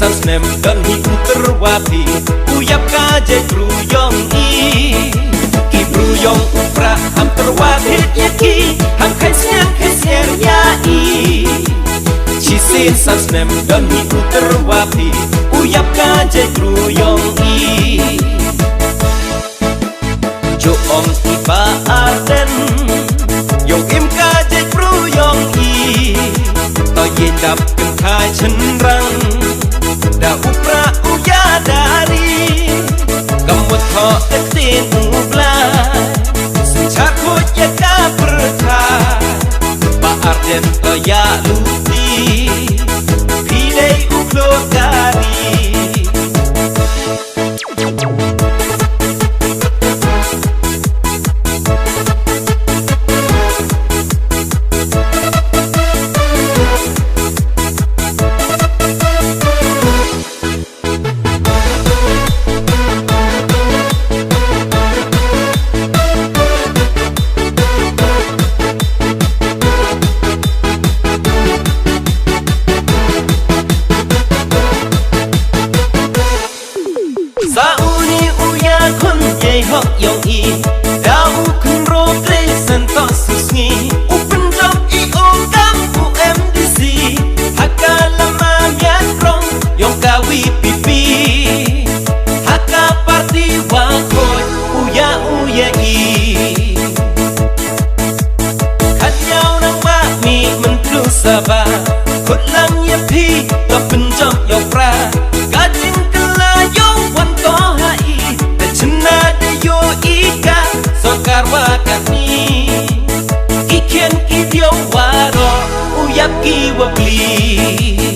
sans nem dan hi uterwapi uyap kaje bruyong i ki bruyong upra ham terwapi yaki ham kaisnya ya i Cisin sans nem dan hi uterwapi uyap kaje bruyong i Jo ong iba arden Yong im kaje bruyong i To yin dap kem khai chen rang Da upra uya dari Kamut tho ek tin ubla Senchak hut ya ka perta Ba arden to ya luti Pidei uklo dari Sauni uya kun ye hok yong i Dau kun ro tre sen to susngi Open job i o kam u MDC Haka lama mian rong yong ka wi pipi Haka party wa khoi uya i Khat nhau nang ma mi men tru saba Khut lang ye pi to pen job yong pra Ka jing Karwakani Iken kidio waro Uyaki wabli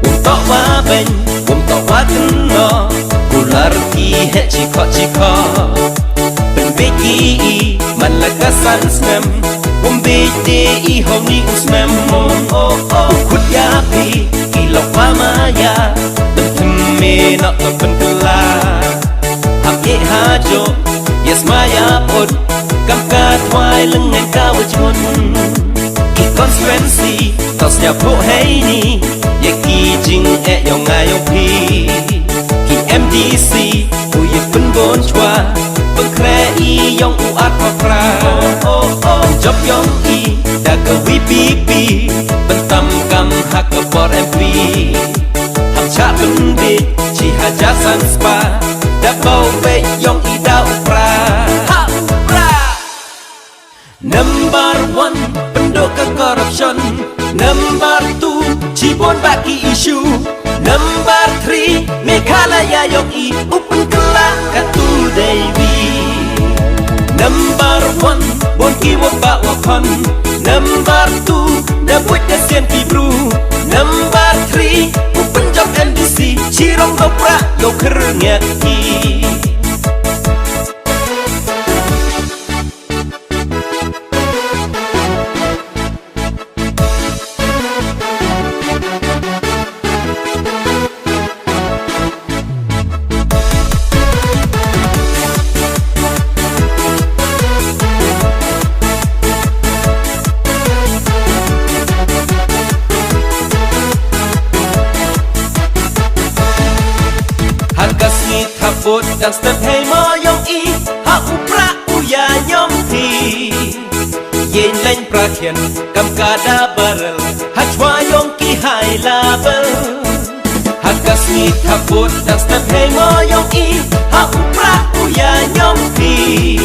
Untuk wabeng Untuk wakeno Ular ki he chiko Pembeki Malaka sansmem Pembede I homni usmem Ukut yapi Ilok wamaya Benteme nak terpentelah Hamye hajo Yes maya pod Kam ka thwai lưng ngang cao ở chôn Ki constituency Tos nhà bộ hay ni Ye ki jing e yong ngai yong pi Ki MDC Ui ye pen bon chua Peng kre i yong u at wa pra Job yong i Da ka wi pi pi Ben tam kam hak ka bor MP Ham cha ben bit Chi haja san spa Da bau ve yong i da upra Number 1 pendoka corruption Number 2 Cibon baki isu Number 3 Meghalaya yong i Upun kelak katu Dewi Number 1 Bon kiwo ba wakon Number 2 Dabuit da sian kibru Number 3 Upun job MDC Cirong dopra yo kerengyak i Bột đang step hay mơ yong i Ha upra uya nyom thi Yen lain prakhen kam kada barel Ha chwa yong ki hai label Ha kasni tha bột đang step hay mơ yong i Ha upra uya nyom thi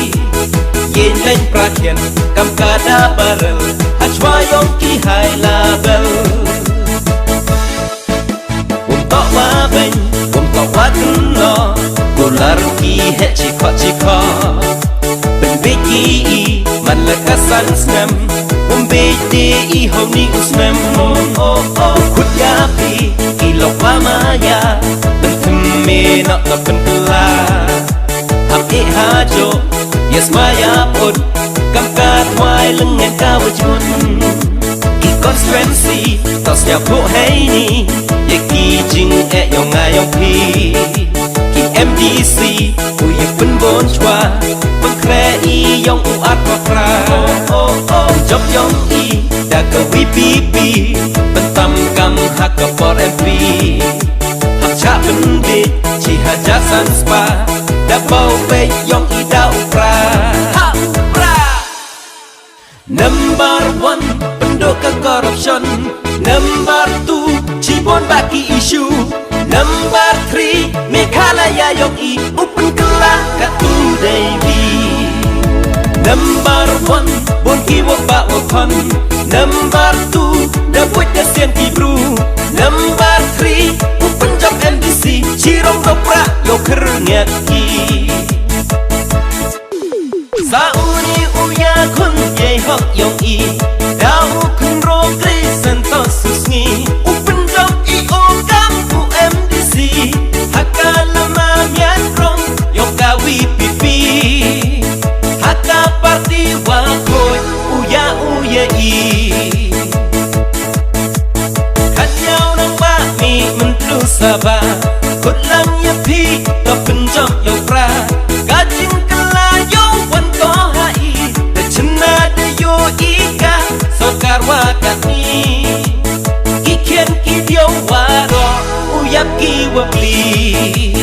Yen lain prakhen kam kada barel Ha chwa yong ki hai label Untuk wabeng Untuk wakuno Ular ki he chiko Pembeki Malaka sansmem Pembede I homni usmem Ukut yapi Ilok wamaya Benteme nak terpentelah Ham hajo Yes maya pod Kam ka thwai lưng ngang cao ở chôn Ki constituency Tos nhà bộ hay ni Ye ki jing e yong ngai yong pi MDC Ui ye pen bon chua Peng kre i yong u at wa pra Job yong i Da ka wi pi pi Ben tam kam hak ka RMB học cha phân biệt chỉ hà cha san spa đã bao vây yong y đau pra Number one pendoka corruption Number two cibon baki issue Number three Mekhalaya yong i open kelah katu Devi Number one bon kiwo ba wakon Number two da buat da sian kibru Number three open job MDC cirong dopra yo kerngaki Sauni uya kun ye hok yong i Dau kun ro kri sentos susngi Open job i o kam UMDC Haka lama mian rong yong kawi pipi Haka parti wakoy uya uya i Kanyao nang mami mentru sabah Kut lang ya pi to penjom yong pra Gajing Sokar wakani Iken ki diyo waro Uyap ki wabli